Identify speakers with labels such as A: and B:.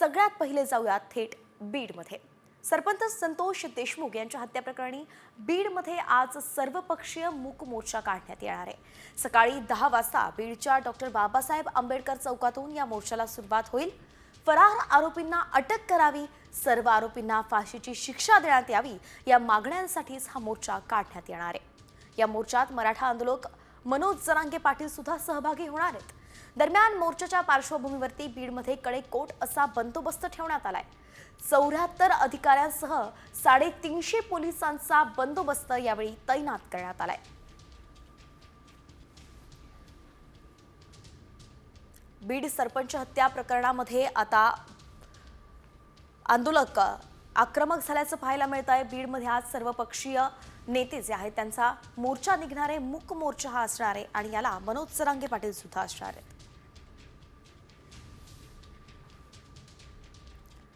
A: सगळ्यात पहिले जाऊया थेट बीडमध्ये। सरपंच संतोष देशमुख यांच्या हत्येप्रकरणी बीडमध्ये आज सर्वपक्षीय मूक मोर्चा काढण्यात येणार आहे। सकाळी 10 वाजता बीडच्या डॉक्टर बाबासाहेब आंबेडकर चौकातून या मोर्चाला सुरुवात होईल। फरार आरोपींना अटक करावी, सर्व आरोपींना फाशीची शिक्षा देण्यात यावी या मागण्यांसाठीच हा मोर्चा काढण्यात येणार आहे। या मोर्चात मराठा आंदोलक मनोज जरांगे पाटील सुद्धा सहभागी होणार आहेत। दरम्यान मोर्चाच्या पार्श्वभूमीवरती बीडमध्ये कडेकोट असा बंदोबस्त ठेवण्यात आलाय। 74 अधिकाऱ्यांसह 350 पोलिसांचा बंदोबस्त यावेळी तैनात करण्यात आलाय। बीड सरपंच हत्या प्रकरणामध्ये आता आंदोलक आक्रमक झाल्याचं पाहायला मिळत आहे। बीडमध्ये आज सर्वपक्षीय नेते जे आहेत त्यांचा मोर्चा निघणार आहे। मूक मोर्चा हा असणार आहे आणि याला मनोज जरांगे पाटील सुद्धा असणार आहेत।